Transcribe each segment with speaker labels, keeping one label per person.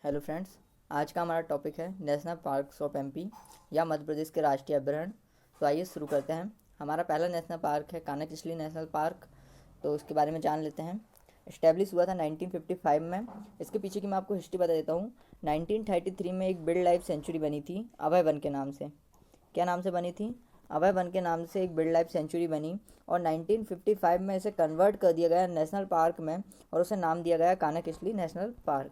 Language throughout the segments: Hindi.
Speaker 1: Hello friends. आज का हमारा टॉपिक है नेशनल पार्क्स ऑफ एमपी या मध्य प्रदेश के राष्ट्रीय अभ्यारण्य। तो आइए शुरू करते हैं। हमारा पहला नेशनल पार्क है कानाकिसली नेशनल पार्क। तो उसके बारे में जान लेते हैं। इस्टेब्लिश हुआ था 1955 में। इसके पीछे की मैं आपको हिस्ट्री बता देता हूँ। 1933 में एक बिल्ड लाइफ सेंचुरी बनी थी अभय वन के नाम से। क्या नाम से बनी थी? अभय वन के नाम से एक बिल्ड लाइफ सेंचुरी बनी और 1955 में इसे कन्वर्ट कर दिया गया नेशनल पार्क में और उसे नाम दिया गया कानाकिसली नेशनल पार्क।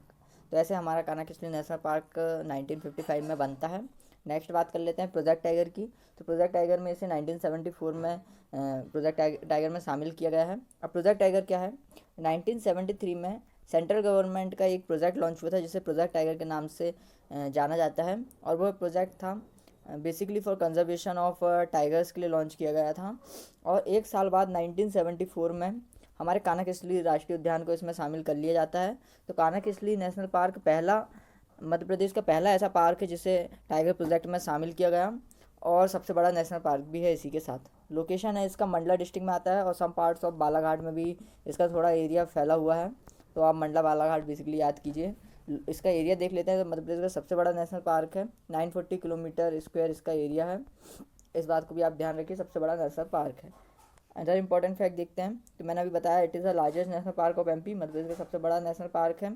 Speaker 1: तो ऐसे हमारा कानाकिसली नेशनल पार्क 1955 में बनता है। नेक्स्ट बात कर लेते हैं प्रोजेक्ट टाइगर की। तो प्रोजेक्ट टाइगर में इसे 1974 में प्रोजेक्ट टाइगर में शामिल किया गया है। अब प्रोजेक्ट टाइगर क्या है? 1973 में सेंट्रल गवर्नमेंट का एक प्रोजेक्ट लॉन्च हुआ था जिसे प्रोजेक्ट टाइगर के नाम से जाना जाता है और वह प्रोजेक्ट था basically for conservation of tigers के लिए लॉन्च किया गया था। और एक साल बाद 1974 में हमारे कानाकिसली राष्ट्रीय उद्यान को इसमें शामिल कर लिया जाता है। तो कानाकिसली नेशनल पार्क पहला मध्य प्रदेश का पहला ऐसा पार्क है जिसे टाइगर प्रोजेक्ट में शामिल किया गया और सबसे बड़ा नेशनल पार्क भी है इसी के साथ। लोकेशन है इसका मंडला डिस्ट्रिक्ट में आता है और सम पार्ट्स ऑफ बालाघाट में भी इसका थोड़ा एरिया फैला हुआ है। तो आप मंडला बालाघाट बेसिकली याद कीजिए। इसका एरिया देख लेते हैं। तो मध्य प्रदेश का सबसे बड़ा नेशनल पार्क है। 940 किलोमीटर स्क्वायर इसका एरिया है। इस बात को भी आप ध्यान रखिए, सबसे बड़ा नेशनल पार्क है। अदर इंपॉर्टेंट फैक्ट देखते हैं। तो मैंने अभी बताया it is the largest national park of MP. Madhya Pradesh का सबसे बड़ा नेशनल पार्क है।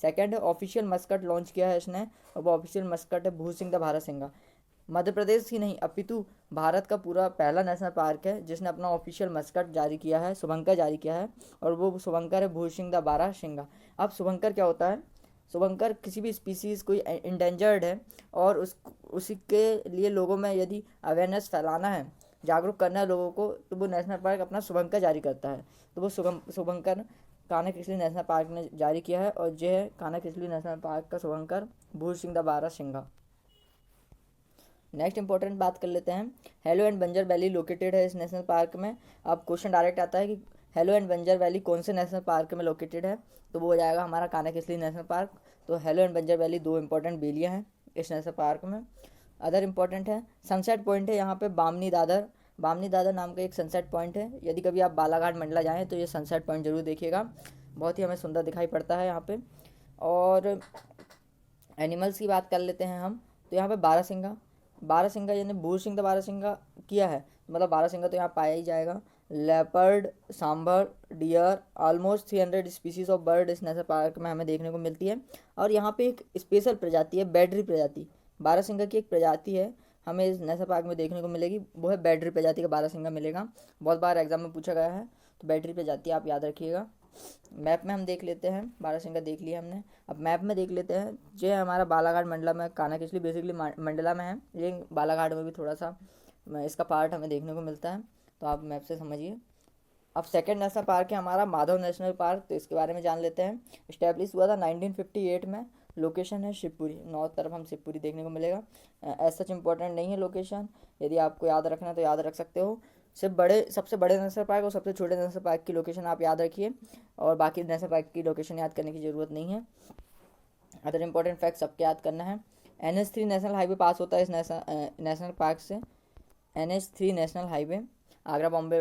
Speaker 1: सेकंड है ऑफिशियल मस्कट लॉन्च किया है इसने और वो ऑफिशियल मस्कट है भूर सिंह द भारत सिंघा। मध्य प्रदेश ही नहीं अपितु भारत का पूरा पहला नेशनल पार्क है जिसने अपना ऑफिशियल मस्कट जारी किया है, शुभंकर जारी किया है और वो शुभंकर है भूर सिंह द बारह सिंघा। अब शुभंकर क्या होता है? शुभंकर किसी भी स्पीसीज़ कोई इंडेंजर्ड है और उसी के लिए लोगों में यदि अवेयरनेस फैलाना है, जागरूक करना है लोगों को, तो वो नेशनल पार्क अपना शुभंकर जारी करता है। तो वो शुभंकर कानाकिसली नेशनल पार्क ने जारी किया है और यह है कानाकिसली नेशनल पार्क का शुभंकर भूर सिंह द बारह सिंघा। नेक्स्ट इंपॉर्टेंट बात कर लेते हैं। हेलो एंड बंजर वैली लोकेटेड है इस नेशनल पार्क में। अब क्वेश्चन डायरेक्ट आता है कि हेलो एंड बंजर वैली कौन से नेशनल पार्क में लोकेटेड है? तो वो हो जाएगा हमारा कानाकिसली नेशनल पार्क। तो हेलो एंड बंजर वैली दो इंपॉर्टेंट बेलियाँ हैं इस नेशनल पार्क में। अदर इंपॉर्टेंट है सनसेट पॉइंट है यहाँ पे बामनी दादर नाम का एक सनसेट पॉइंट है। यदि कभी आप बालाघाट मंडला जाएँ तो ये सनसेट पॉइंट जरूर देखिएगा, बहुत ही हमें सुंदर दिखाई पड़ता है यहाँ पे। और एनिमल्स की बात कर लेते हैं हम। तो यहाँ पे बारहसिंगा यानी भूर सिंह द बारहसिंगा किया है, मतलब बारहसिंगा तो यहाँ पाया ही जाएगा। Leopard, sambar, deer, almost 300 species of bird इस नेशनल पार्क में हमें देखने को मिलती है। और यहाँ पे एक स्पेशल प्रजाति है बैडरी प्रजाति। बारहसिंगा की एक प्रजाति है हमें इस नेशनल पार्क में देखने को मिलेगी, वो है बैडरी प्रजाति का बारहसिंगा मिलेगा। बहुत बार एग्जाम में पूछा गया है, तो बैडरी प्रजाति आप याद रखिएगा। मैप में हम देख लेते हैं, बारहसिंगा देख लिया हमने। अब मैप में देख लेते हैं। ये हमारा बालाघाट मंडला में कानाकिसली बेसिकली मंडला में है, ये बालाघाट में भी थोड़ा सा इसका पार्ट हमें देखने को मिलता है, तो आप मैप से समझिए। अब सेकंड नेशनल पार्क है हमारा माधव नेशनल पार्क। तो इसके बारे में जान लेते हैं। इस्टेब्लिश हुआ था 1958 में। लोकेशन है शिवपुरी, नॉर्थ तरफ हम शिवपुरी देखने को मिलेगा। एज सच इम्पोर्टेंट नहीं है लोकेशन, यदि आपको याद रखना है तो याद रख सकते हो। सबसे बड़े नेशनल पार्क और सबसे छोटे नेशनल पार्क की लोकेशन आप याद रखिए और बाकी नेशनल पार्क की लोकेशन याद करने की ज़रूरत नहीं है। अदर इंपॉर्टेंट फैक्ट सबके याद करना है। NH3 नेशनल हाईवे पास होता है इस नेशनल पार्क से। NH3 national highway Agra Bombay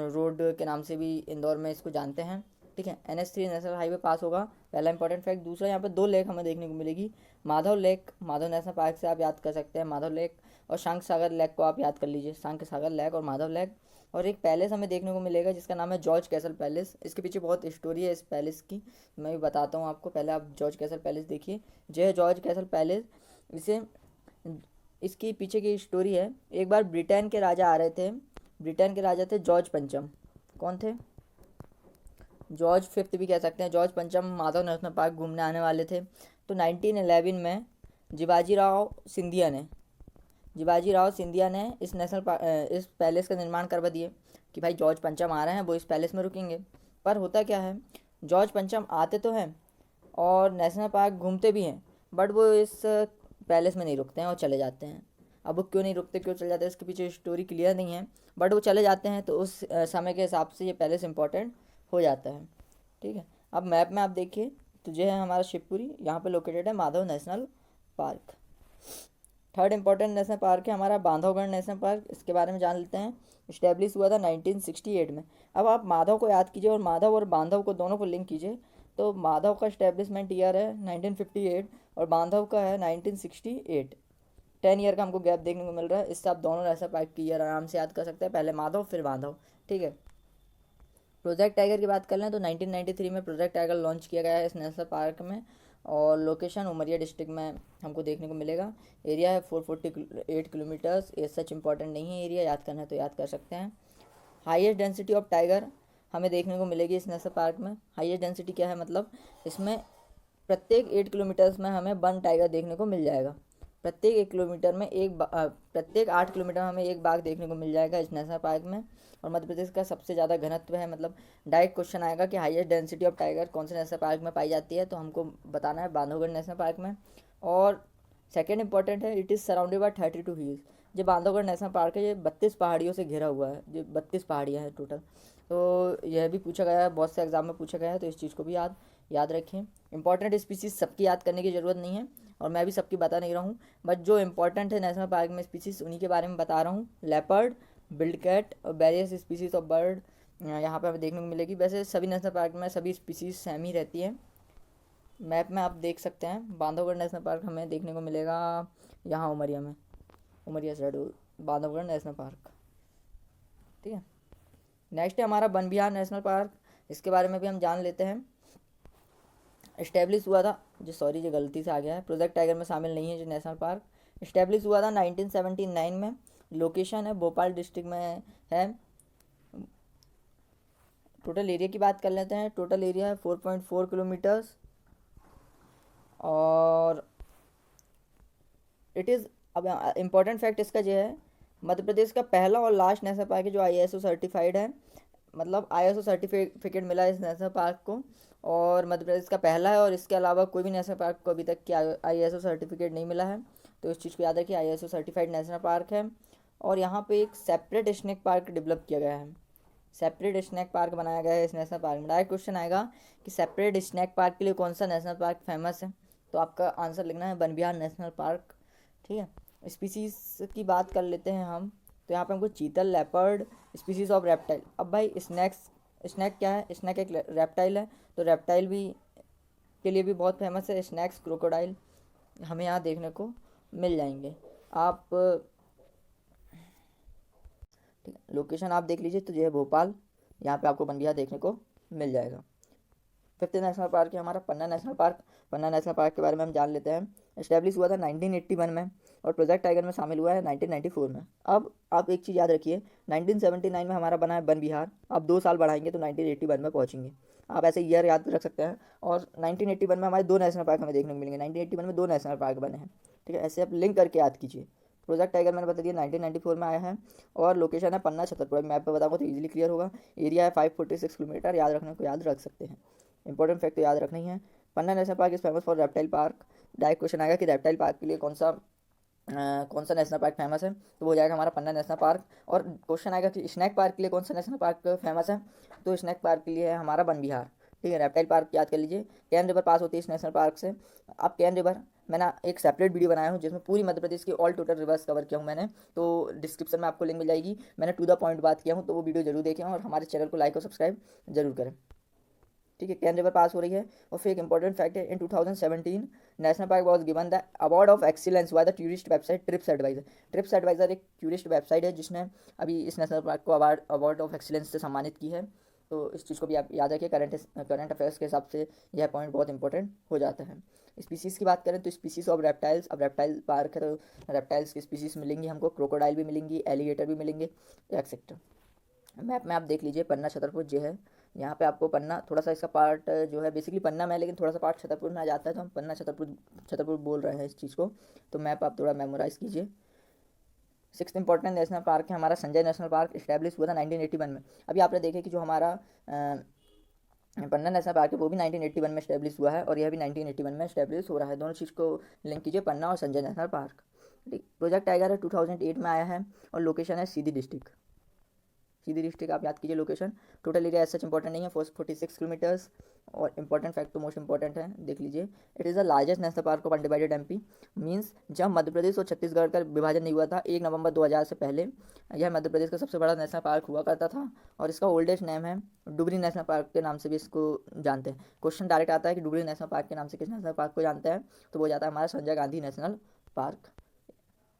Speaker 1: road के नाम से भी इंदौर में इसको जानते हैं, ठीक है। NH3 नेशनल हाईवे पास होगा, पहला इंपॉर्टेंट फैक्ट। दूसरा, यहाँ पे दो लेक हमें देखने को मिलेगी। Madhav lake Madhav national park से आप याद कर सकते हैं, माधव लेक, और शंख सागर लेक को आप याद कर लीजिए, शंख सागर लेक और माधव लेक। और एक पैलेस हमें देखने को मिलेगा जिसका नाम है जॉर्ज कैसल पैलेस। इसके पीछे बहुत स्टोरी है इस पैलेस की, मैं भी बताता हूँ आपको। पहले आप जॉर्ज कैसल पैलेस देखिए। जय जॉर्ज कैसल पैलेस, इसे इसकी पीछे की स्टोरी है। एक बार ब्रिटेन के राजा आ रहे थे। ब्रिटेन के राजा थे जॉर्ज पंचम। कौन थे? जॉर्ज फिफ्थ भी कह सकते हैं। जॉर्ज पंचम माधव नेशनल पार्क घूमने आने वाले थे। तो 1911 में जिबाजी राव सिंधिया ने इस पैलेस का निर्माण करवा दिए कि भाई जॉर्ज पंचम आ रहे हैं, वो इस पैलेस में रुकेंगे। पर होता क्या है, जॉर्ज पंचम आते तो हैं और नेशनल पार्क घूमते भी हैं, बट वो इस पैलेस में नहीं रुकते हैं और चले जाते हैं। अब वो क्यों नहीं रुकते, क्यों चले जाते हैं, इसके पीछे स्टोरी क्लियर नहीं है, बट वो चले जाते हैं। तो उस समय के हिसाब से ये पैलेस इंपॉर्टेंट हो जाता है, ठीक है। अब मैप में आप देखिए, तो ये है हमारा शिवपुरी, यहाँ पे लोकेटेड है Madhav national park. Third important national park है हमारा बांधवगढ़ नेशनल पार्क। इसके बारे में जान लेते हैं। इस्टेब्लिश हुआ था 1968 में। अब आप माधव को याद कीजिए और माधव और बांधव को दोनों को लिंक कीजिए। तो माधव का इस्टेब्लिशमेंट ईयर है 1958 और बांधव का है 1968। 10 ईयर का हमको गैप देखने को मिल रहा है। इससे आप दोनों नेशनल पार्क की ईयर आराम से याद कर सकते हैं, पहले माधव फिर बांधव। ठीक है। प्रोजेक्ट टाइगर की बात कर लें तो 1993 में प्रोजेक्ट टाइगर लॉन्च किया गया है इस नेशनल पार्क में, और लोकेशन उमरिया डिस्ट्रिक्ट में हमको देखने को मिलेगा। एरिया है 448 किलोमीटर्स। ये सच इंपॉर्टेंट नहीं है एरिया, याद करना है तो याद कर सकते हैं। हाईएस्ट डेंसिटी ऑफ टाइगर हमें देखने को मिलेगी इस नेशनल पार्क में। हाईएस्ट डेंसिटी क्या है, मतलब इसमें प्रत्येक 8 किलोमीटर्स में हमें 1 टाइगर देखने को मिल जाएगा। प्रत्येक 1 किलोमीटर में प्रत्येक 8 किलोमीटर में हमें एक बाघ देखने को मिल जाएगा इस नेशनल पार्क में। और मध्य प्रदेश का सबसे ज़्यादा घनत्व है, मतलब डायरेक्ट क्वेश्चन आएगा कि हाईएस्ट डेंसिटी ऑफ टाइगर कौन से नेशनल पार्क में पाई जाती है, तो हमको बताना है बांधवगढ़ नेशनल पार्क में। और सेकेंड इंपॉर्टेंट है, it is surrounded by 32 hills. जो बांधवगढ़ नेशनल पार्क है ये 32 पहाड़ियों से घिरा हुआ है, जो 32 पहाड़ियाँ हैं टोटल। तो यह भी पूछा गया है, बहुत से एग्जाम में पूछा गया है, तो इस चीज़ को भी याद रखें। इंपॉर्टेंट स्पीसीज सबकी याद करने की ज़रूरत नहीं है, और मैं भी सबकी बता नहीं रहा हूँ, बट जो इंपॉर्टेंट है नेशनल पार्क में स्पीसीज उन्हीं के बारे में बता रहा हूँ। लेपर्ड, बिल्ड कैट और वेरियस स्पीसीज ऑफ बर्ड यहाँ पे हमें देखने को मिलेगी। वैसे सभी नेशनल पार्क में सभी स्पीसीज सेम ही रहती है। मैप में आप देख सकते हैं बांधवगढ़ नेशनल पार्क हमें देखने को मिलेगा यहाँ उमरिया में, Umaria side Bandhavgarh national park. ठीक है। नेक्स्ट है हमारा वन विहार नेशनल पार्क। इसके बारे में भी हम जान लेते हैं। इस्टेब्लिश हुआ था, जो गलती से आ गया है, प्रोजेक्ट टाइगर में शामिल नहीं है जो नेशनल पार्क। इस्टेब्लिश हुआ था 1979 में। लोकेशन है भोपाल डिस्ट्रिक्ट में है। टोटल एरिया की बात कर लेते हैं। टोटल एरिया है 4.4 किलोमीटर्स। और इट इज़, अब इम्पॉर्टेंट फैक्ट इसका जो है, मध्य प्रदेश का पहला और लास्ट नेशनल पार्क है जो ISO सर्टिफाइड है, मतलब ISO सर्टिफिकेट मिला है इस नेशनल पार्क को, और मध्य प्रदेश का पहला है। और इसके अलावा कोई भी नेशनल पार्क को अभी तक की ISO सर्टिफिकेट नहीं मिला है, तो इस चीज़ को याद रखिए, ISO सर्टिफाइड नेशनल पार्क है। और यहाँ पे एक सेपरेट स्नेक पार्क डेवलप किया गया है। सेपरेट स्नेक पार्क बनाया गया है इस नेशनल पार्क में। डायरेक्ट क्वेश्चन आएगा कि सेपरेट स्नेक पार्क के लिए कौन सा नेशनल पार्क फेमस है, तो आपका आंसर लिखना है वन विहार नेशनल पार्क। ठीक है। स्पीसीज की बात कर लेते हैं हम, तो यहाँ पे हमको चीतल, लेपर्ड, स्पीसीज ऑफ रेप्टाइल। अब भाई स्नैक क्या है, स्नैक एक रेप्टाइल है, तो रेप्टाइल भी के लिए भी बहुत फेमस है। स्नैक्स, क्रोकोडाइल हमें यहाँ देखने को मिल जाएंगे। आप ठीक है, लोकेशन आप देख लीजिए, तो ये है भोपाल, यहाँ पे आपको वन विहार देखने को मिल जाएगा। फिफ्थ नेशनल पार्क है हमारा पन्ना नेशनल पार्क। पन्ना नेशनल पार्क के बारे में हम जान लेते हैं। इस्टेब्लिश हुआ था 1981 में, और प्रोजेक्ट टाइगर में शामिल हुआ है 1994 में। अब आप एक चीज़ याद रखिए, 1979 में हमारा बना है वन विहार, आप 2 साल बढ़ाएंगे तो 1981 में पहुँचेंगे। आप ऐसे ईयर याद रख सकते हैं। और 1981 में हमारे 2 नेशनल पार्क हमें देखने को मिलेंगे। 1981 में 2 नेशनल पार्क बने हैं। ठीक है, ऐसे आप लिंक करके याद कीजिए। प्रोजेक्ट टाइगर मैंने बता दिया 1994 में आया है, और लोकेशन है पन्ना छतरपुर। मैप पे बताऊंगा तो इजीली क्लियर होगा। एरिया है 546 किलोमीटर। याद रखने को याद रख सकते हैं। इंपॉर्टेंट फैक्ट तो याद रखना ही है। Panna national park is famous for reptile park. Direct question आएगा कि रेप्टाइल पार्क के लिए कौन सा नेशनल पार्क फेमस है, तो वो हो जाएगा हमारा पन्ना नेशनल पार्क। और क्वेश्चन आएगा कि स्नैक पार्क के लिए कौन सा नेशनल पार्क फेमस है, तो स्नैक पार्क के लिए है हमारा वन विहार। ठीक है। रेप्टाइल पार्क याद कर लीजिए। कैन रिवर पास होती है इस नेशनल पार्क से। अब कैन रिवर मैंने एक सेपरेट वीडियो बनाया हूँ जिसमें पूरी मध्य प्रदेश की ऑल टोटल रिवर्स कवर किया हूँ मैंने, तो डिस्क्रिप्शन में आपको लिंक मिल जाएगी। मैंने टू द पॉइंट बात किया हूँ, तो वो वीडियो जरूर देखें और हमारे चैनल को लाइक और सब्सक्राइब जरूर करें। ठीक है। कैन रिवर पास हो रही है। और फिर एक इंपॉर्टेंट फैक्ट है, in 2017 national park was given the award of excellence by the tourist website trips advisor. Trips advisor एक टूरिस्ट वेबसाइट है जिसने अभी इस नेशनल पार्क को अवार्ड ऑफ एक्सीलेंस से सम्मानित की है। तो इस चीज़ को भी आप याद रखिए। करंट अफेयर्स के हिसाब से यह पॉइंट बहुत इंपॉर्टेंट हो जाता है। स्पीसीज़ की बात करें तो स्पीसीज ऑफ रेप्टाइल्स। अब रेप्टाइल पार्क है तो रेप्टाइल्स की स्पीसीज मिलेंगी हमको, क्रोकोडाइल भी मिलेंगी, एलिगेटर भी मिलेंगे, एक्सेट्रा। मैप में आप देख लीजिए पन्ना छतरपुर जो है, यहाँ पे आपको पन्ना थोड़ा सा इसका पार्ट जो है बेसिकली पन्ना में, लेकिन थोड़ा सा पार्ट छतरपुर में आ जाता है, तो हम पन्ना छतरपुर बोल रहे हैं इस चीज़ को। तो मैप आप थोड़ा मेमोराइज़ कीजिए। सिक्स्थ इंपॉर्टेंट नेशनल पार्क है हमारा संजय नेशनल पार्क। इस्टेब्लिश हुआ था 1981 में। अभी आपने देखे कि जो हमारा पन्ना नेशनल पार्क है वो भी 1981 में इस्टेब्लिश हुआ है, और यह भी 1981 में इस्टेब्लिश हो रहा है। दोनों चीज़ को लिंक कीजिए, पन्ना और संजय नेशनल पार्क। ठीक। प्रोजेक्ट टाइगर है 2008 में आया है, और लोकेशन है सीधी डिस्ट्रिक्ट। सीधी डिस्ट्रिक्ट आप याद कीजिए। Location total area such important नहीं है, 46 किलोमीटर्स। और इंपॉर्टेंट फैक्ट तो मोस्ट इंपॉर्टेंट है, देख लीजिए। It is the largest national park of undivided MP. Means जब मध्य प्रदेश और छत्तीसगढ़ का विभाजन नहीं हुआ था 1 नवंबर 2000 से पहले, यह मध्य प्रदेश का सबसे बड़ा नेशनल पार्क हुआ करता था। और इसका ओल्डेस्ट नेम है डुगरी नेशनल पार्क के नाम से भी इसको जानते हैं। क्वेश्चन डायरेक्ट आता है कि डुगरी नेशनल पार्क के नाम से किस नेशनल पार्क को जानते हैं, तो वो जाता है हमारा Sanjay Gandhi national park.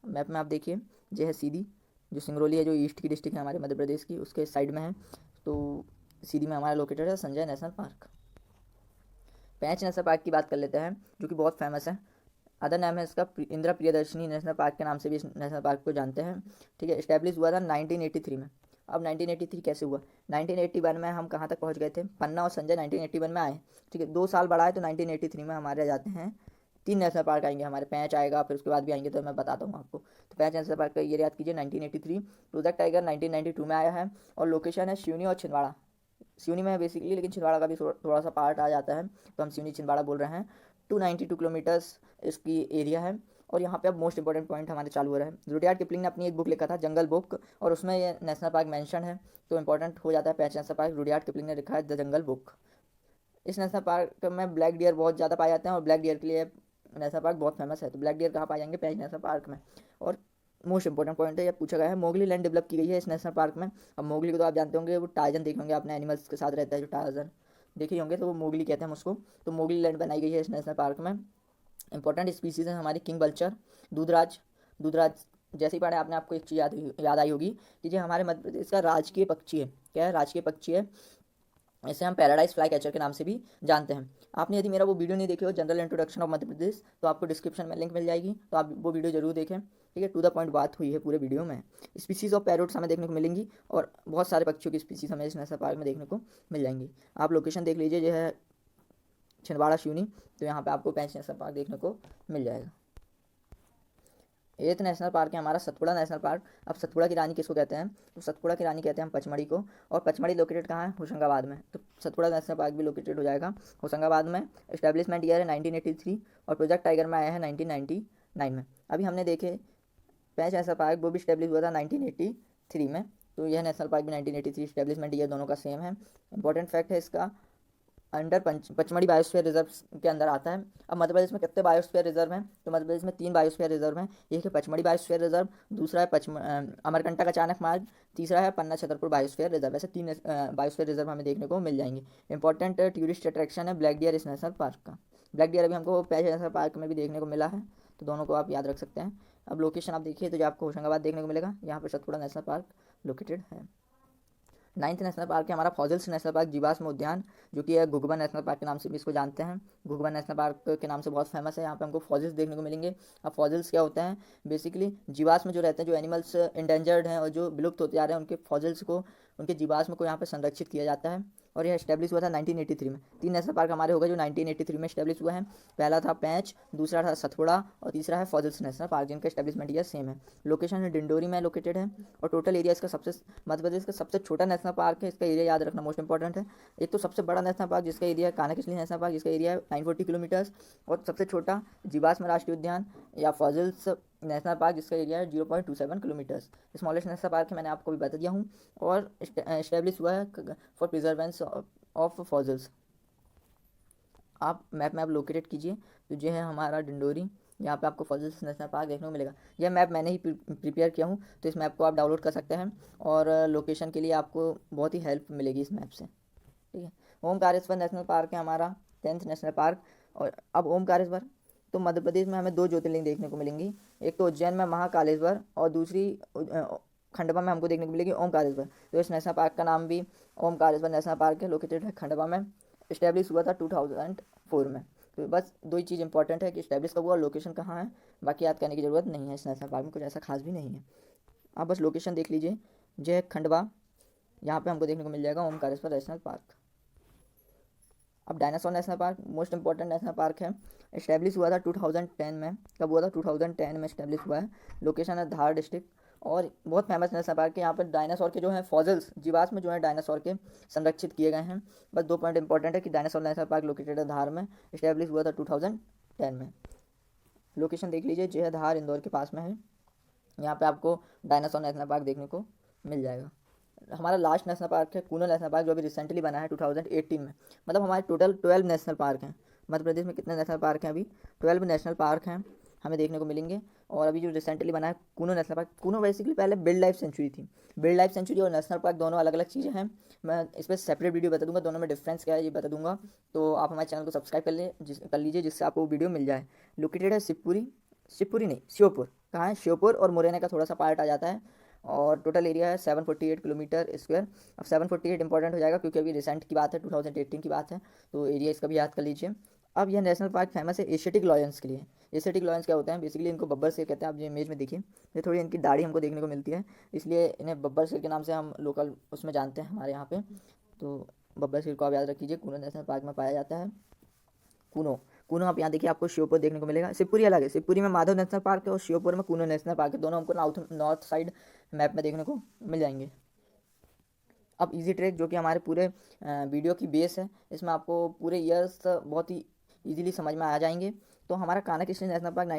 Speaker 1: Map में आप देखिए, ये है सीधी, जो सिंगरौली है, जो ईस्ट की डिस्ट्रिक्ट है हमारे मध्य प्रदेश की, उसके साइड में है। तो सीधी में हमारा लोकेटेड है संजय नेशनल पार्क। पेंच नेशनल पार्क की बात कर लेते हैं, जो कि बहुत फेमस है। अदर नाम है इसका इंदिरा प्रियदर्शनी नेशनल पार्क के नाम से भी इस नेशनल पार्क को जानते हैं। ठीक है, इस्टेब्लिश हुआ था 1983 में। अब 1983 कैसे हुआ? 1981 में हम कहाँ तक पहुँच गए थे? पन्ना और संजय 1981 में आए। ठीक है, 2 साल बढ़ा है तो 1983 में हमारे आ जाते हैं 3 नेशनल पार्क आएंगे हमारे। पैंच आएगा, फिर उसके बाद भी आएंगे, तो मैं बताता हूँ आपको। तो पैंच नेशनल पार्क का ये याद कीजिए 1983। प्रोजेक्ट टाइगर 1992 में आया है। और लोकेशन है सिवनी और छिंदवाड़ा। सिवनी में है बेसिकली, लेकिन छिंदवाड़ा का भी थोड़ा सा पार्ट आ जाता है, तो हम सिवनी छिंदवाड़ा बोल रहे हैं। 292 किलोमीटर्स इसकी एरिया है। और यहाँ पे अब मोस्ट इंपॉर्टेंट पॉइंट हमारे चालू हो रहा है। रुडयार्ड किपलिंग ने अपनी एक बुक लिखा था, जंगल बुक, और उसमें ये नेशनल पार्क मेंशन है, तो इंपॉर्टेंट हो जाता है पैंच नेशनल पार्क। रुडयार्ड किपलिंग ने लिखा है द जंगल बुक। इस नेशनल पार्क में ब्लैक डियर बहुत ज़्यादा पाए जाते हैं, और ब्लैक डियर के लिए नेशनल पार्क बहुत फेमस है। तो ब्लैक डियर कहाँ पाए जाएंगे? पैंच नेशनल पार्क में। और मोस्ट इंपॉर्टेंट पॉइंट है, ये पूछा गया है, मोगली लैंड डेवलप की गई है इस नेशनल पार्क में। अब मोगली को तो आप जानते होंगे, वो टार्जन देखे होंगे आपने, एनिमल्स के साथ रहता है जो टार्जन देखे होंगे, तो वो मोगली कहते हैं हम उसको। तो मोगली लैंड बनाई गई है इस नेशनल पार्क में। इंपॉर्टेंट स्पीसीज हैं हमारी किंग बल्चर, दूधराज। दूधराज जैसे ही पढ़े आपने, आपको एक चीज़ याद आई होगी कि ये हमारे मध्य प्रदेश का राजकीय पक्षी है। क्या है? राजकीय पक्षी है। इसे हम पैराडाइज फ्लाई कैचर के नाम से भी जानते हैं। आपने यदि मेरा वो वीडियो नहीं देखे हो, general introduction of Madhya Pradesh, तो आपको डिस्क्रिप्शन में लिंक मिल जाएगी, तो आप वो वीडियो जरूर देखें। ठीक है, टू द पॉइंट बात हुई है पूरे वीडियो में। स्पीसीज ऑफ पैरोट्स हमें देखने को मिलेंगी, और बहुत सारे पक्षियों की स्पीसीज हमें इस नेशनल पार्क में देखने को मिल जाएंगी। आप लोकेशन देख लीजिए, जो है छिंदवाड़ा सिवनी, तो यहाँ पे आपको पैंच नेशनल पार्क देखने को मिल जाएगा। 8th नेशनल पार्क है हमारा सतपुड़ा नेशनल पार्क। अब सतपुड़ा की रानी किसको कहते हैं? तो सतपुड़ा की रानी कहते हैं हम पचमढ़ी को। और पचमढ़ी लोकेटेड कहाँ है? होशंगाबाद में। तो सतपुड़ा नेशनल पार्क भी लोकेटेड हो जाएगा होशंगाबाद में। एस्टैब्लिशमेंट ईयर है 1983, और प्रोजेक्ट टाइगर में आया है 1999 में। अभी हमने देखे पैंच नेशनल पार्क, वो भी स्टैब्लिश हुआ था 1983 में। तो यह नेशनल पार्क भी 1983 स्टैब्लिशमेंट ईयर दोनों का सेम है। इंपॉर्टेंट फैक्ट है इसका, अंडर पचमढ़ी बायोस्फीयर रिजर्व के अंदर आता है। अब मध्य प्रदेश में कितने बायोस्फीयर रिजर्व हैं? तो मध्य प्रदेश में 3 बायोस्फीयर रिजर्व हैं। एक है पचमढ़ी बायोस्फीयर रिजर्व, दूसरा है अमरकंटक अचानक मार्ग, तीसरा है पन्ना छतरपुर बायोस्फीयर रिजर्व। ऐसे 3 बायोस्फीयर रिजर्व हमें देखने को मिल जाएंगे। इंपॉर्टेंट टूरिस्ट अट्रैक्शन है ब्लैक डियर इस नेशनल पार्क का। ब्लैक डियर अभी हमको पैंच नेशनल पार्क में भी देखने को मिला है, तो दोनों को आप याद रख सकते हैं। अब लोकेशन आप देखिए, तो जो आपको होशंगाबाद देखने को मिलेगा, यहाँ पर सतपुड़ा नेशनल पार्क लोकेटेड है। 9th नेशनल पार्क है हमारा फॉजिल्स नेशनल पार्क जीवाश्म उद्यान, जो कि है घुघुबा नेशनल पार्क के नाम से भी इसको जानते हैं। घुघुबा नेशनल पार्क के नाम से बहुत फेमस है। यहाँ पे हमको फॉजिल्स देखने को मिलेंगे। अब फॉजिल्स क्या होते हैं? बेसिकली जीवाश्म जो रहते हैं, जो एनिमल्स इंडेंजर्ड हैं और जो विलुप्त होते जा रहे हैं, उनके फॉजिल्स को, उनके जीवाश्म को यहाँ पे संरक्षित किया जाता है। और यह स्टैब्लिश हुआ था 1983 में। 3 नेशनल पार्क हमारे हो गए जो 1983 में स्टैब्लिश हुए हैं। पहला था पैंच, दूसरा था सतपुड़ा, और तीसरा है फॉजिल्स नेशनल पार्क, जिनका स्टैब्लिशमेंट ईयर सेम है। लोकेशन है डिंडोरी में लोकेटेड है। और टोटल एरिया इसका मध्य प्रदेश का सबसे छोटा नेशनल पार्क है। इसका एरिया याद रखना मोस्ट इंपॉर्टेंट है। एक तो सबसे बड़ा नेशनल पार्क जिसका एरिया है कानाकिसली नेशनल पार्क, जिसका एरिया है 940 किलोमीटर्स, और सबसे छोटा जीवाश्म राष्ट्रीय उद्यान या फॉजिल्स नेशनल पार्क, जिसका एरिया है 0.27 किलोमीटर्स। स्मॉलेस्ट नेशनल पार्क है, मैंने आपको भी बता दिया हूँ, और इस्टेब्लिश हुआ है फॉर प्रिजर्वेंस ऑफ फॉजिल्स। आप मैप में आप लोकेटेड कीजिए, तो ये है हमारा डिंडोरी। यहाँ पे आपको फॉजिल्स नेशनल पार्क देखने को मिलेगा। यह मैप मैंने ही प्रिपेयर किया हूँ, तो इस मैप को आप डाउनलोड कर सकते हैं, और लोकेशन के लिए आपको बहुत ही हेल्प मिलेगी इस मैप से। ठीक है, ओमकारेश्वर नेशनल पार्क है हमारा 10th नेशनल पार्क। और अब ओमकारेश्वर, तो मध्य प्रदेश में हमें 2 ज्योतिर्लिंग देखने को मिलेंगी। एक तो उज्जैन में महाकालेश्वर, और दूसरी खंडवा में हमको देखने को मिलेगी ओमकारेश्वर। तो इस नेशनल पार्क का नाम भी ओमकारेश्वर नेशनल पार्क है, लोकेटेड है खंडवा में। इस्टेब्लिश हुआ था 2004 में। तो बस 2 ही चीज़ इंपॉर्टेंट है कि इस्टेब्लिश कब हुआ और लोकेशन कहाँ है, बाकी याद करने की ज़रूरत नहीं है। इस नेशनल पार्क में कुछ ऐसा खास भी नहीं है, आप बस लोकेशन देख लीजिए। जय खंडवा, यहाँ पे हमको देखने को मिल जाएगा ओमकारेश्वर नेशनल पार्क। अब dinosaur national park most important national park है। इस्टेब्लिश हुआ था 2010 में। कब हुआ था? 2010 में इस्टेब्लिश हुआ है। लोकेशन है धार डिस्ट्रिक्ट, और बहुत फेमस नेशनल पार्क है। यहाँ पर डायनासोर के जो हैं फॉजिल्स, जीवाश्म जो है डायनासोर के, संरक्षित किए गए हैं। बस 2 पॉइंट इंपॉर्टेंट है कि डायनासोर नेशनल पार्क लोकेटेड है धार में, इस्टेब्लिश हुआ था 2010 में। लोकेशन देख लीजिए, जो है धार इंदौर के पास में है। यहाँ पे आपको डायनासोर नेशनल पार्क देखने को मिल जाएगा। हमारा लास्ट नेशनल पार्क है कूनो नेशनल पार्क, जो अभी रिसेंटली बना है 2018 में। मतलब हमारे टोटल 12 नेशनल पार्क हैं। मध्य प्रदेश में कितने नेशनल पार्क हैं अभी? 12 नेशनल पार्क हैं हमें देखने को मिलेंगे। और अभी जो रिसेंटली बना है Kuno national park, Kuno basically पहले बिल्ड लाइफ सेंचुरी थी। बिल्ड लाइफ सेंचुरी और नेशनल पार्क दोनों अलग अलग चीज़ें हैं। मैं इस पर सेपरेट वीडियो बता दूंगा, दोनों में डिफरेंस क्या है ये बता दूंगा। तो आप हमारे चैनल को सब्सक्राइब कर लीजिए, जिससे आपको वीडियो मिल जाए। लोकेटेड है शिवपुरी, शिवपुरी नहीं श्योपुर, कहाँ है? श्योपुर और मुरैना का थोड़ा सा पार्ट आ जाता है। और टोटल एरिया है 748 किलोमीटर स्क्वायर। अब 748 इंपॉर्टेंट हो जाएगा क्योंकि अभी रिसेंट की बात है, 2018 की बात है, तो एरिया इसका भी याद कर लीजिए। अब यह नेशनल पार्क फेमस है एशियाटिक लॉयंस के लिए। एशियाटिक लॉयंस क्या होते हैं? बेसिकली इनको बब्बर शेर कहते हैं। आप जो इमेज में देखिए, ये थोड़ी इनकी दाढ़ी हमको देखने को मिलती है, इसलिए इन्हें बब्बर शेर के नाम से हम लोकल उसमें जानते हैं हमारे यहाँ पे। तो बब्बर शेर को आप याद रखिए, कूनो नेशनल पार्क में पाया जाता है। कूनो, कूनो आप यहाँ देखिए, आपको श्योपुर देखने को मिलेगा। शिवपुरी अलग है, शिवपुरी में माधव नेशनल पार्क है और श्योपुर में कूनो नेशनल पार्क है। दोनों हमको नॉर्थ साइड मैप में देखने को मिल जाएंगे। अब इजी ट्रैक, जो कि हमारे पूरे वीडियो की बेस है, इसमें आपको पूरे ईयर्स बहुत ही इजीली समझ में आ जाएंगे। तो हमारा कान्हा किसली नेशनल पार्क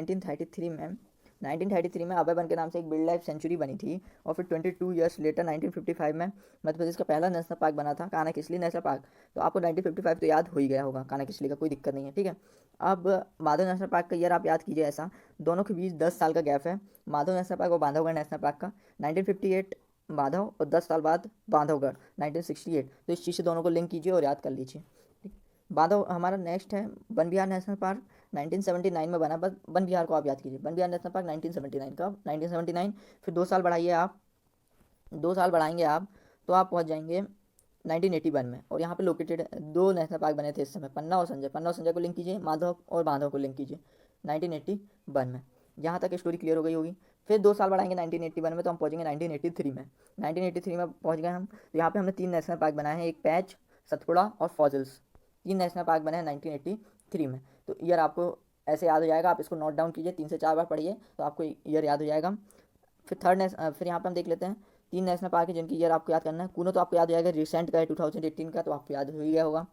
Speaker 1: 1933 में अभय वन के नाम से एक बिल्ड लाइफ सेंचुरी बनी थी। और फिर 22 ईयर्स लेटर 1955 में मध्य प्रदेश का पहला नेशनल पार्क बना था, कान्हा किसली नेशनल पार्क। तो आपको 1955 तो याद हो ही गया होगा, कान्हा किसली का कोई दिक्कत नहीं है, ठीक है। अब माधव नेशनल पार्क का ईयर आप याद कीजिए ऐसा, दोनों के बीच 10 साल का गैप है, माधव नेशनल पार्क और बांधवगढ़ नेशनल पार्क का। 1958 माधव और 10 साल बाद बांधवगढ़ 1968। तो इस चीज़ से दोनों को लिंक कीजिए और याद कर लीजिए। बांधव हमारा नेक्स्ट है वन विहार नेशनल पार्क, 1979 में बना। बस वन विहार को आप याद कीजिए, वन विहार नेशनल पार्क 1979 का, 1979। फिर 2 साल बढ़ाइए आप, 2 साल बढ़ाएंगे आप, तो आप पहुंच जाएंगे 1981 में। और यहाँ पे लोकेटेड 2 नेशनल पार्क बने थे इस समय, पन्ना और संजय। पन्ना और संजय को लिंक कीजिए, माधव और बांधव को लिंक कीजिए 1981 में। यहाँ तक स्टोरी क्लियर हो गई होगी। फिर 2 साल बढ़ाएंगे 1981 में, तो हम पहुँचेंगे 1983 में। 1983 में पहुँच गए हम। तो यहाँ पे हमने 3 नेशनल पार्क बनाए हैं, एक पैच, सतपुड़ा और फॉजल्स। 3 नेशनल पार्क बने हैं 1983 में। तो ईयर आपको ऐसे याद हो जाएगा, आप इसको नोट डाउन कीजिए, 3 से 4 बार पढ़िए तो आपको ईयर याद हो जाएगा। फिर यहाँ पे हम देख लेते हैं 3 नेशनल पार्क है जिनकी ईयर आपको याद करना है। कूनो तो आपको याद हो जाएगा, रिसेंट का है 2018 का, तो आपको याद हो ही गया होगा।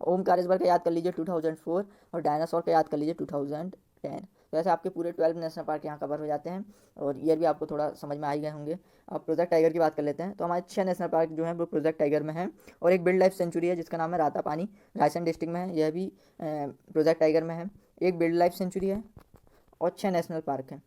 Speaker 1: ओमकारेश्वर का याद कर लीजिए 2004, और डायनासोर का याद कर लीजिए 2010। तो ऐसे आपके पूरे 12 नेशनल पार्क यहाँ कवर हो जाते हैं, और ईयर भी आपको थोड़ा समझ में आ ही गए होंगे। अब प्रोजेक्ट टाइगर की बात कर लेते हैं। तो हमारे 6 नेशनल पार्क जो हैं वो प्रोजेक्ट टाइगर में हैं, और एक बिल्ड लाइफ सेंचुरी है जिसका नाम है रातापानी, रायसेन डिस्ट्रिक्ट में है, यह भी प्रोजेक्ट टाइगर में है। एक बिल्ड लाइफ सेंचुरी है और 6 नेशनल पार्क हैं।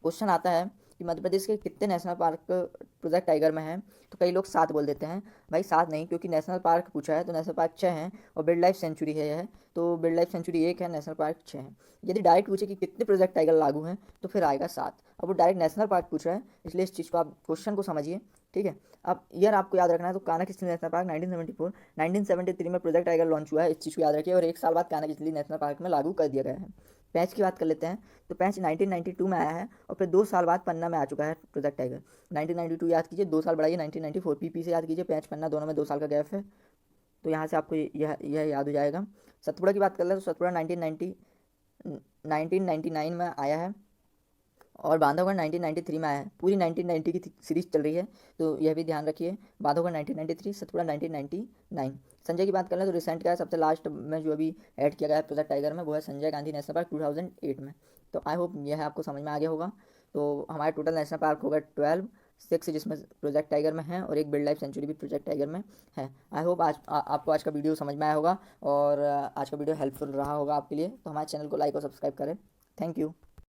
Speaker 1: क्वेश्चन आता है कि मध्य प्रदेश के कितने नेशनल पार्क प्रोजेक्ट टाइगर में हैं? तो कई लोग 7 बोल देते हैं। भाई 7 नहीं, क्योंकि नेशनल पार्क पूछा है तो नेशनल पार्क 6 हैं, और बिल्ड लाइफ सेंचुरी है यह, तो बिल्ड लाइफ सेंचुरी 1 है, नेशनल पार्क 6 है। यदि डायरेक्ट पूछे कि कितने प्रोजेक्ट टाइगर लागू हैं, तो फिर आएगा 7। अब वो डायरेक्ट नेशनल पार्क पूछ रहा है, इसलिए इस चीज़ को आप क्वेश्चन को समझिए, ठीक है। अब ईयर आपको याद रखना है। तो कान्हा किसली नेशनल पार्क 1974, 1973 में प्रोजेक्ट टाइगर लॉन्च हुआ है, इस चीज़ को याद रखिए। और 1 साल बाद कान्हा किसली नेशनल पार्क में लागू कर दिया गया है। पैंच की बात कर लेते हैं। तो पैंच 1992 में आया है, और फिर 2 साल बाद पन्ना में आ चुका है प्रोजेक्ट टाइगर। 1992 याद कीजिए, 2 साल बढ़ाइए 1994, पीपी से याद कीजिए, पैंच पन्ना दोनों में 2 साल का गैप है, तो यहाँ से आपको यह याद हो जाएगा। सतपुड़ा की बात कर ले तो सतपुड़ा 1999 में आया है, और बांधवगढ़ 1993 में आया है। पूरी 1990 की सीरीज चल रही है, तो यह भी ध्यान रखिए। बांधवगढ़ 1993, सतपुड़ा 1999। संजय की बात कर लें तो रिसेंट का है, सबसे लास्ट में जो अभी ऐड किया गया है प्रोजेक्ट टाइगर में, वो है संजय गांधी नेशनल पार्क 2008 में। तो आई होप यह आपको समझ में आ गया होगा। तो हमारे टोटल नेशनल पार्क होगा 12, 6 जिसमें प्रोजेक्ट टाइगर में है, और एक बिल्ड लाइफ सेंचुरी भी प्रोजेक्ट टाइगर में है। आई होप आपको आज का वीडियो समझ में आया होगा, और आज का वीडियो हेल्पफुल रहा होगा आपके लिए। तो हमारे चैनल को लाइक और सब्सक्राइब करें। Thank you.